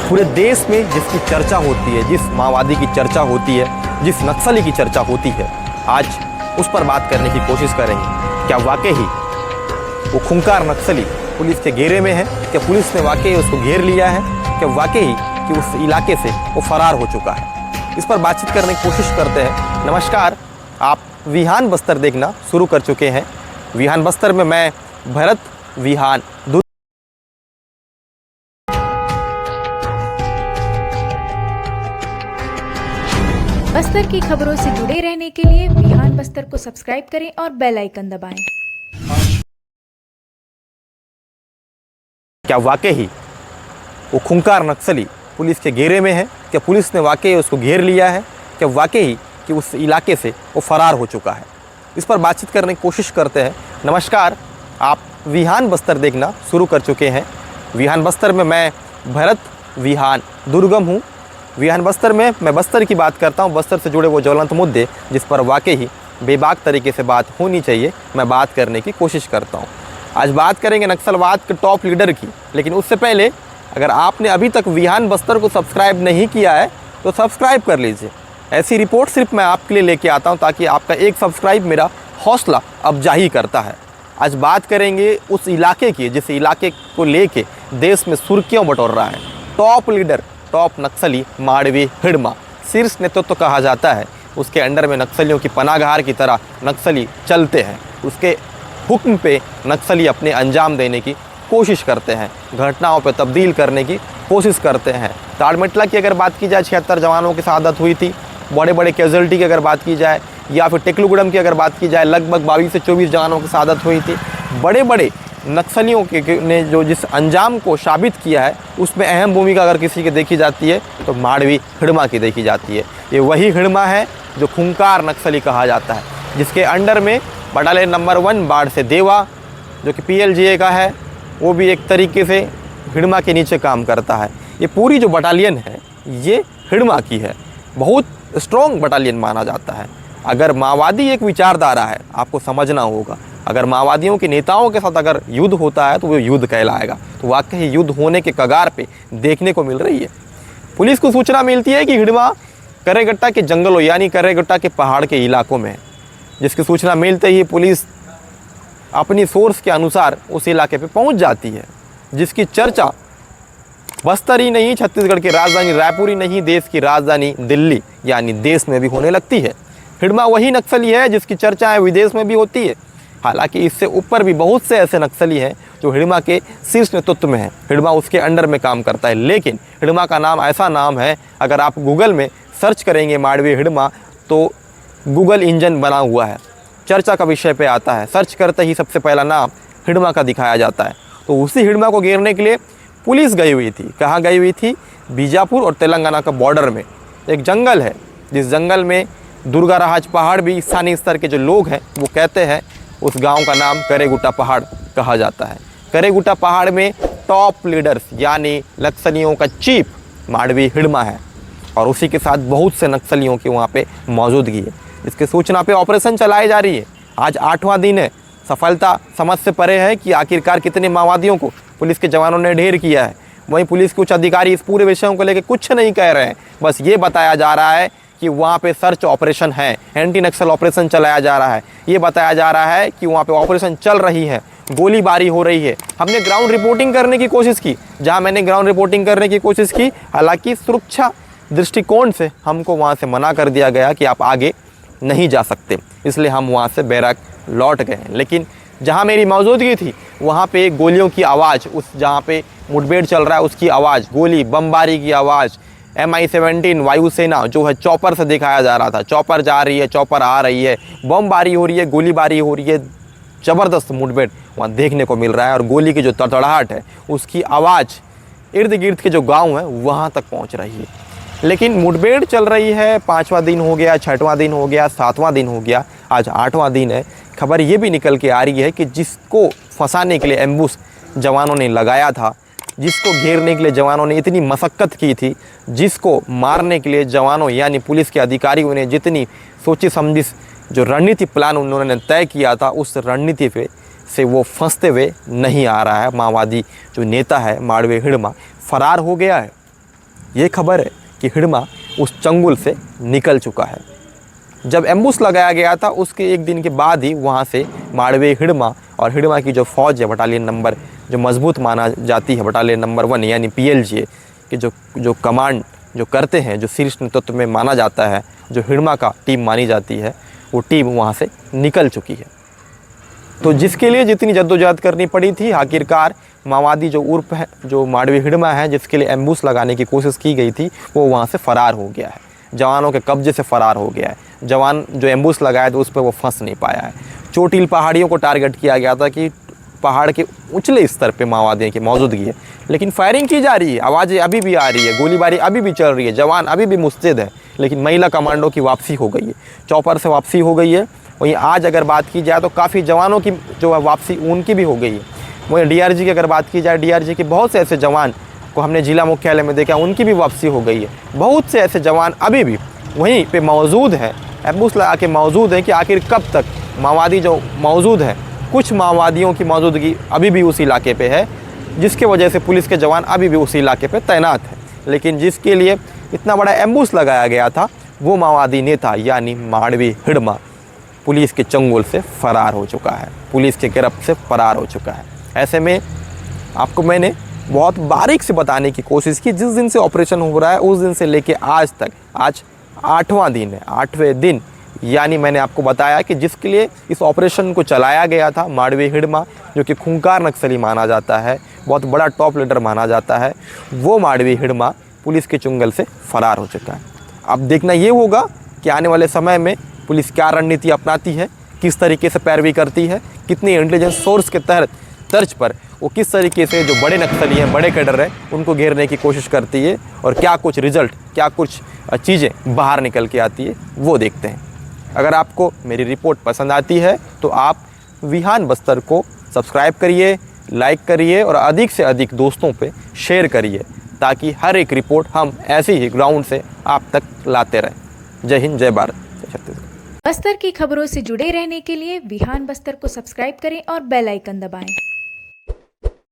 पूरे देश में जिसकी चर्चा होती है, जिस माओवादी की चर्चा होती है, जिस नक्सली की चर्चा होती है, आज उस पर बात करने की कोशिश करेंगे। क्या वाकई ही वो खूंखार नक्सली पुलिस के घेरे में है? क्या पुलिस ने वाकई उसको घेर लिया है? क्या वाकई ही कि उस इलाके से वो फरार हो चुका है? इस पर बातचीत करने की कोशिश करते हैं। नमस्कार, आप विहान बस्तर देखना शुरू कर चुके हैं। विहान बस्तर में मैं भरत विहान बस्तर की खबरों से जुड़े रहने के लिए विहान बस्तर को सब्सक्राइब करें और बेल आइकन दबाएं। क्या वाकई ही वो खूंखार नक्सली पुलिस के घेरे में है? क्या पुलिस ने वाकई उसको घेर लिया है? क्या वाकई ही कि उस इलाके से वो फरार हो चुका है? इस पर बातचीत करने की कोशिश करते हैं। नमस्कार, आप विहान बस्तर देखना शुरू कर चुके हैं। विहान बस्तर में मैं भरत विहान दुर्गम हूँ। विहान बस्तर में मैं बस्तर की बात करता हूँ। बस्तर से जुड़े वो ज्वलंत मुद्दे जिस पर वाकई ही बेबाक तरीके से बात होनी चाहिए, मैं बात करने की कोशिश करता हूँ। आज बात करेंगे नक्सलवाद के टॉप लीडर की, लेकिन उससे पहले अगर आपने अभी तक विहान बस्तर को सब्सक्राइब नहीं किया है तो सब्सक्राइब कर लीजिए। ऐसी रिपोर्ट सिर्फ मैं आपके लिए लेके आता हूँ ताकि आपका एक सब्सक्राइब मेरा हौसला अफजाई करता है। आज बात करेंगे उस इलाके की जिस इलाके को लेके देश में सुर्खियों बटोर रहा है। टॉप लीडर, टॉप नक्सली माड़वी हिड़मा शीर्ष नेतृत्व कहा जाता है। उसके अंडर में नक्सलियों की पनाहगार की तरह नक्सली चलते हैं। उसके हुक्म पे नक्सली अपने अंजाम देने की कोशिश करते हैं, घटनाओं पे तब्दील करने की कोशिश करते हैं। ताड़मेटला की अगर बात की जाए, 76 जवानों की शहादत हुई थी। बड़े बड़े कैजुअल्टी की अगर बात की जाए, या फिर टेकलुगुडम की अगर बात की जाए, लगभग 22 से 24 जवानों की शहादत हुई थी। बड़े बड़े नक्सलियों के ने जो जिस अंजाम को साबित किया है उसमें अहम भूमिका अगर किसी की देखी जाती है तो माड़वी हिड़मा की देखी जाती है। ये वही हिड़मा है जो खूंखार नक्सली कहा जाता है, जिसके अंडर में बटालियन नंबर 1 बाढ़ से देवा जो कि PLGA का है, वो भी एक तरीके से हिड़मा के नीचे काम करता है। ये पूरी जो बटालियन है ये हिड़मा की है। बहुत स्ट्रॉन्ग बटालियन माना जाता है। अगर माओवादी एक विचारधारा है, आपको समझना होगा, अगर माओवादियों के नेताओं के साथ अगर युद्ध होता है तो वो युद्ध कहलाएगा। तो वाकई युद्ध होने के कगार पे देखने को मिल रही है। पुलिस को सूचना मिलती है कि हिड़मा करेगट्टा के जंगलों यानी करेगट्टा के पहाड़ के इलाकों में है, जिसकी सूचना मिलते ही पुलिस अपनी सोर्स के अनुसार उस इलाके पे पहुंच जाती है, जिसकी चर्चा बस्तर ही नहीं, छत्तीसगढ़ की राजधानी रायपुर ही नहीं, देश की राजधानी दिल्ली यानी देश में भी होने लगती है। हिड़मा वही नक्सली है जिसकी चर्चाएं विदेश में भी होती है। हालांकि इससे ऊपर भी बहुत से ऐसे नक्सली हैं जो हिड़मा के शीर्ष नेतृत्व में हैं। हिड़मा उसके अंडर में काम करता है, लेकिन हिड़मा का नाम ऐसा नाम है, अगर आप गूगल में सर्च करेंगे माड़वी हिड़मा तो गूगल इंजन बना हुआ है, चर्चा का विषय पे आता है। सर्च करते ही सबसे पहला नाम हिड़मा का दिखाया जाता है। तो उसी हिड़मा को घेरने के लिए पुलिस गई हुई थी। कहाँ गई हुई थी? बीजापुर और तेलंगाना का बॉर्डर में एक जंगल है, जिस जंगल में दुर्गाराज पहाड़ भी स्थानीय स्तर के जो लोग हैं वो कहते हैं उस गांव का नाम करेगुट्टा पहाड़ कहा जाता है। करेगुट्टा पहाड़ में टॉप लीडर्स यानी नक्सलियों का चीफ माड़वी हिड़मा है और उसी के साथ बहुत से नक्सलियों की वहाँ पे मौजूदगी है। इसके सूचना पे ऑपरेशन चलाई जा रही है। आज 8वां दिन है। सफलता समझ से परे है कि आखिरकार कितने माओवादियों को पुलिस के जवानों ने ढेर किया है। वहीं पुलिस के उच्च अधिकारी इस पूरे विषयों को लेकर कुछ नहीं कह रहे हैं। बस ये बताया जा रहा है कि वहाँ पे सर्च ऑपरेशन है, एंटी नक्सल ऑपरेशन चलाया जा रहा है। ये बताया जा रहा है कि वहाँ पे ऑपरेशन चल रही है, गोलीबारी हो रही है। हमने ग्राउंड रिपोर्टिंग करने की कोशिश की, जहाँ मैंने ग्राउंड रिपोर्टिंग करने की कोशिश की, हालांकि सुरक्षा दृष्टिकोण से हमको वहाँ से मना कर दिया गया कि आप आगे नहीं जा सकते, इसलिए हम वहाँ से बैरक लौट गए। लेकिन जहाँ मेरी मौजूदगी थी वहाँ पे गोलियों की आवाज़, उस जहाँ पे मुठभेड़ चल रहा है उसकी आवाज़, गोली बमबारी की आवाज़, MI-17 वायुसेना जो है चॉपर से दिखाया जा रहा था। चॉपर जा रही है, चॉपर आ रही है, बमबारी हो रही है, गोलीबारी हो रही है, ज़बरदस्त मुठभेड़ वहाँ देखने को मिल रहा है। और गोली की जो तड़तड़ाहट है उसकी आवाज़ इर्द गिर्द के जो गाँव हैं वहाँ तक पहुँच रही है। लेकिन मुठभेड़ चल रही है, 5वां दिन हो गया, 6वां दिन हो गया, 7वां दिन हो गया, आज 8वां दिन है। खबर ये भी निकल के आ रही है कि जिसको फंसाने के लिए एम्बुश जवानों ने लगाया था, जिसको घेरने के लिए जवानों ने इतनी मशक्क़त की थी, जिसको मारने के लिए जवानों यानी पुलिस के अधिकारियों ने जितनी सोची समझी जो रणनीति प्लान उन्होंने तय किया था, उस रणनीति पे से वो फंसते हुए नहीं आ रहा है। माओवादी जो नेता है माड़वी हिड़मा फरार हो गया है। ये खबर है कि हिडमा उस चंगुल से निकल चुका है। जब एम्बुश लगाया गया था उसके एक दिन के बाद ही वहाँ से माड़वे हिडमा और हिडमा की जो फ़ौज है बटालियन नंबर जो मजबूत माना जाती है बटालियन नंबर 1 यानी PLGA कि जो कमांड जो करते हैं, जो शीर्ष नेतृत्व में माना जाता है, जो हिडमा का टीम मानी जाती है, वो टीम वहाँ से निकल चुकी है। तो जिसके लिए जितनी जद्दोजहद करनी पड़ी थी, आखिरकार माओवादी जो उर्फ है, जो माड़वी हिडमा है, जिसके लिए एम्बुश लगाने की कोशिश की गई थी, वो वहाँ से फ़रार हो गया है, जवानों के कब्जे से फ़रार हो गया है। जवान जो एम्बुश लगाया था उस पर वो फंस नहीं पाया है। चोटिल पहाड़ियों को टारगेट किया गया था कि पहाड़ के उछले स्तर पे माओवादियों की मौजूदगी है, लेकिन फायरिंग की जा रही है, आवाज़ें अभी भी आ रही है, गोलीबारी अभी भी चल रही है, जवान अभी भी मुस्तैद है। लेकिन महिला कमांडो की वापसी हो गई है, चौपर से वापसी हो गई है। वहीं आज अगर बात की जाए तो काफ़ी जवानों की जो वापसी उनकी भी हो गई है। वहीं DRG की अगर बात की जाए, DRG के बहुत से ऐसे जवान को हमने जिला मुख्यालय में देखा, उनकी भी वापसी हो गई है। बहुत से ऐसे जवान अभी भी वहीं पे मौजूद हैं, एम्बुश लगा के मौजूद हैं कि आखिर कब तक माओवादी जो मौजूद है, कुछ माओवादियों की मौजूदगी अभी भी उस इलाके पे है, जिसके वजह से पुलिस के जवान अभी भी उस इलाके पे तैनात हैं। लेकिन जिसके लिए इतना बड़ा एम्बुश लगाया गया था, वो माओवादी नेता यानी माड़वी हिडमा पुलिस के चंगुल से फ़रार हो चुका है, पुलिस के गिरफ्त से फ़रार हो चुका है। ऐसे में आपको मैंने बहुत बारीक से बताने की कोशिश की। जिस दिन से ऑपरेशन हो रहा है उस दिन से लेके आज तक, आज 8वां दिन है, 8वें दिन यानी मैंने आपको बताया कि जिसके लिए इस ऑपरेशन को चलाया गया था, माड़वी हिडमा जो कि खूंखार नक्सली माना जाता है, बहुत बड़ा टॉप लीडर माना जाता है, वो माड़वी हिडमा पुलिस के चंगुल से फ़रार हो चुका है। अब देखना ये होगा कि आने वाले समय में पुलिस क्या रणनीति अपनाती है, किस तरीके से पैरवी करती है, कितनी इंटेलिजेंस सोर्स के तर्ज पर वो किस तरीके से जो बड़े नक्सली हैं, बड़े कैडर हैं, उनको घेरने की कोशिश करती है और क्या कुछ रिजल्ट, क्या कुछ चीज़ें बाहर निकल के आती है, वो देखते हैं। अगर आपको मेरी रिपोर्ट पसंद आती है तो आप विहान बस्तर को सब्सक्राइब करिए, लाइक करिए और अधिक से अधिक दोस्तों पे शेयर करिए, ताकि हर एक रिपोर्ट हम ऐसे ही ग्राउंड से आप तक लाते रहें। जय हिंद, जय भारत, जय छत्तीसगढ़। बस्तर की खबरों से जुड़े रहने के लिए विहान बस्तर को सब्सक्राइब करें और बेल आइकन दबाएं।